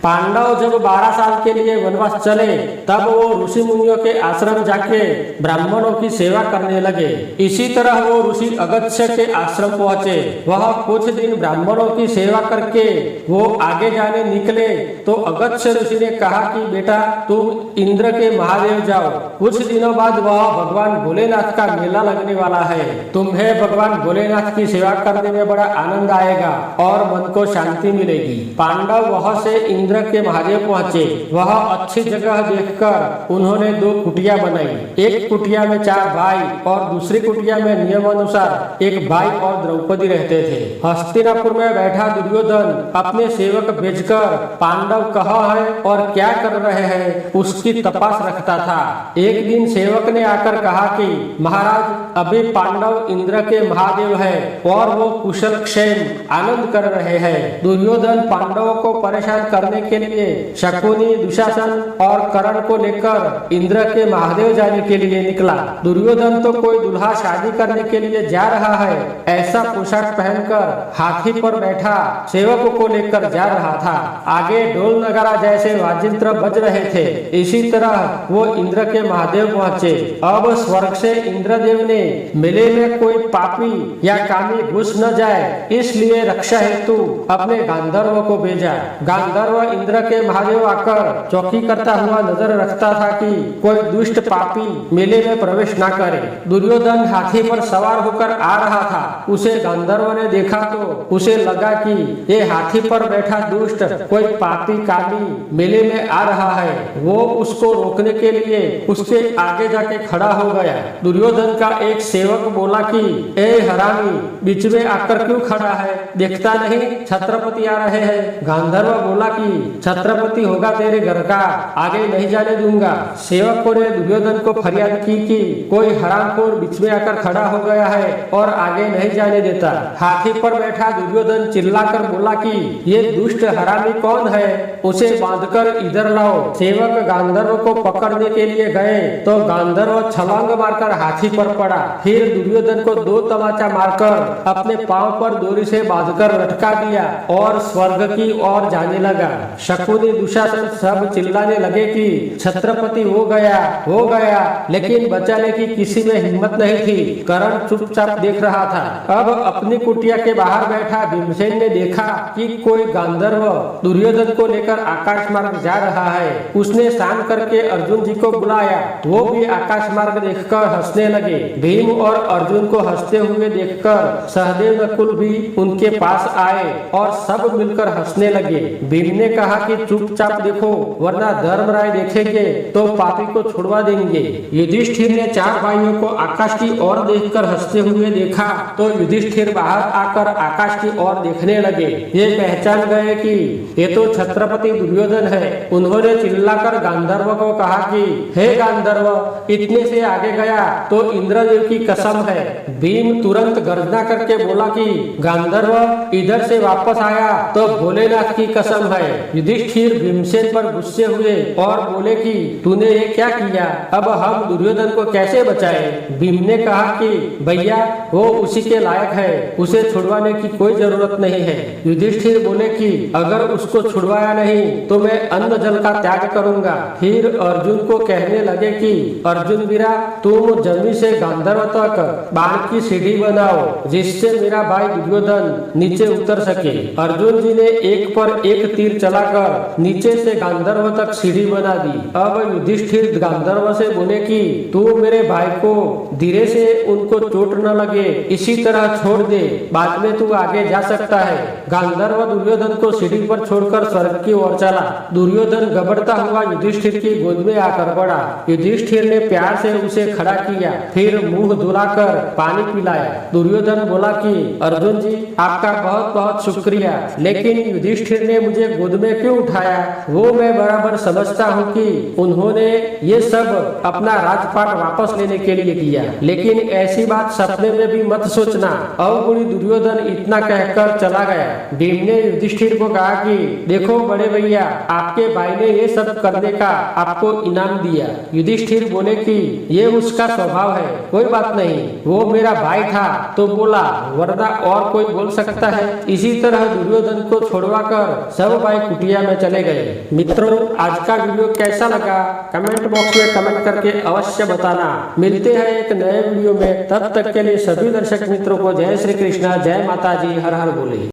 पांडव जब 12 साल के लिए वनवास चले तब वो ऋषि मुनियों के आश्रम जाके ब्राह्मणों की सेवा करने लगे। इसी तरह वो ऋषि अगस्त्य के आश्रम पहुंचे। वह कुछ दिन ब्राह्मणों की सेवा करके वो आगे जाने निकले तो अगस्त्य ऋषि ने कहा कि बेटा तुम इंद्र के महादेव जाओ। कुछ दिनों बाद वह भगवान भोलेनाथ का मेला लगने वाला है। तुम्हें भगवान भोलेनाथ की सेवा करने में बड़ा आनंद आएगा और मन को शांति मिलेगी। पांडव वहां से इंद्र के महादेव पहुंचे। वह अच्छी जगह देखकर उन्होंने 2 कुटिया बनाई। एक कुटिया में 4 भाई और दूसरी कुटिया में नियमानुसार एक भाई और द्रौपदी रहते थे। हस्तिनापुर में बैठा दुर्योधन अपने सेवक भेजकर पांडव कहाँ है और क्या कर रहे हैं उसकी तपास रखता था। एक दिन सेवक ने आकर कहा कि महाराज अभी पांडव इंद्र के महादेव है और वो कुशल क्षेम आनंद कर रहे हैं। दुर्योधन पांडवों को परेशान करने के लिए शकुनी, दुशासन और कर्ण को लेकर इंद्र के महादेव जाने के लिए निकला। दुर्योधन तो कोई दुल्हा शादी करने के लिए जा रहा है ऐसा पोशाक पहनकर हाथी पर बैठा सेवकों को लेकर जा रहा था। आगे ढोल नगारा जैसे वाजिंत्र बज रहे थे। इसी तरह वो इंद्र के महादेव पहुंचे। अब स्वर्ग से इंद्रदेव ने मेले में कोई पापी या कामी घुस न जाए इसलिए रक्षा हेतु अपने गांधर्व को भेजा। गांधर्व इंद्र के महादेव आकर चौकी करता हुआ नजर रखता था कि कोई दुष्ट पापी मेले में प्रवेश न करे। दुर्योधन हाथी पर सवार होकर आ रहा था। उसे गांधर्व ने देखा तो उसे लगा कि ये हाथी पर बैठा दुष्ट कोई पापी कामी मेले में आ रहा है। वो उसको रोकने के लिए उसके आगे जाके खड़ा हो गया। दुर्योधन का एक सेवक बोला कि ए हरामी बीच में आकर क्यों खड़ा है, देखता नहीं छत्रपति आ रहे हैं। गांधर्व बोला कि छत्रपति होगा तेरे घर का, आगे नहीं जाने दूंगा। सेवकों ने दुर्योधन को फरियाद की कि कोई हरामखोर बीच में आकर खड़ा हो गया है और आगे नहीं जाने देता। हाथी पर बैठा दुर्योधन चिल्लाकर बोला कि ये दुष्ट हरामी कौन है, उसे बांधकर इधर लाओ। सेवक गांधर्व को पकड़ने के लिए गए तो गांधर्व छलांग मारकर हाथी पर पड़ा। फिर दुर्योधन को 2 तमाचा मारकर अपने पांव पर डोरी से बांधकर लटका दिया और स्वर्ग की ओर जाने लगा। शकुनी, दुशासन सब चिल्लाने लगे कि छत्रपति हो गया, लेकिन बचाने की किसी में हिम्मत नहीं थी। कर्ण चुपचाप देख रहा था। अब अपनी कुटिया के बाहर बैठा भीमसेन ने देखा कि कोई गांधर्व दुर्योधन को लेकर आकाश मार्ग जा रहा है। उसने शान करके अर्जुन जी को बुलाया। वो भी आकाश मार्ग देखकर हंसने लगे। भीम और अर्जुन को हंसते हुए देखकर सहदेव नकुल भी उनके पास आए और सब मिलकर हंसने लगे। भीम ने कहा कि चुपचाप देखो वरना धर्मराय देखेंगे तो पापी को छुड़वा देंगे। युधिष्ठिर ने 4 भाइयों को आकाश की ओर देखकर हंसते हुए देखा तो युधिष्ठिर बाहर आकर आकाश की ओर देखने लगे। ये पहचान गए कि ये तो छत्रपति दुर्योधन है। उन्होंने चिल्लाकर गांधर्व को कहा कि हे गांधर्व इतने से आगे गया तो इंद्रदेव की कसम है। भीम तुरंत गर्जना करके बोला कि गांधर्व इधर से वापस आया तो भोलेनाथ की कसम है। युधिष्ठिर भीमसेन पर गुस्से हुए और बोले कि तूने ये क्या किया, अब हम दुर्योधन को कैसे बचाए। भीम ने कहा कि भैया वो उसी के लायक है, उसे छुड़वाने की कोई जरूरत नहीं है। युधिष्ठिर बोले कि अगर उसको छुड़वाया नहीं तो मैं अन्न जल का त्याग करूंगा। फिर अर्जुन को कहने लगे कि अर्जुन वीरा तुम जमीन से गांधर्व तक बाण की सीढ़ी बनाओ जिससे मेरा भाई दुर्योधन नीचे उतर सके। अर्जुन जी ने एक पर एक तीर चलाकर नीचे से गांधर्व तक सीढ़ी बना दी। अब युधिष्ठिर गांधर्व से बोले कि तू मेरे भाई को धीरे से उनको चोट न लगे इसी तरह छोड़ दे, बाद में तू आगे जा सकता है। गांधर्व दुर्योधन को सीढ़ी पर छोड़कर स्वर्ग की ओर चला। दुर्योधन घबरता हुआ युधिष्ठिर की गोद में आकर पड़ा। युधिष्ठिर ने प्यार से उसे खड़ा किया, फिर मुंह धुलाकर पानी पिलाया। दुर्योधन बोला कि अर्जुन जी आपका बहुत बहुत शुक्रिया, लेकिन युधिष्ठिर ने मुझे गोद में क्यों उठाया वो मैं बराबर समझता हूँ कि उन्होंने ये सब अपना राजपाट वापस लेने के लिए किया, लेकिन ऐसी बात सपने में भी मत सोचना। अवगुणी दुर्योधन इतना कहकर चला गया। भीम ने युधिष्ठिर को कहा कि देखो बड़े भैया आपके भाई ने ये सब करने का आपको इनाम दिया। युधिष्ठिर बोले कि ये उसका स्वभाव है, कोई बात नहीं, वो मेरा भाई था तो बोला, वरना और कोई बोल सकता है। इसी तरह दुर्योधन को छोड़वाकर सब भाई कुटिया में चले गए। मित्रों, आज का वीडियो कैसा लगा कमेंट बॉक्स में कमेंट करके अवश्य बताना। मिलते हैं एक नए वीडियो में, तब तक के लिए सभी दर्शक मित्रों को जय श्री कृष्णा, जय माता जी, हर हर बोले।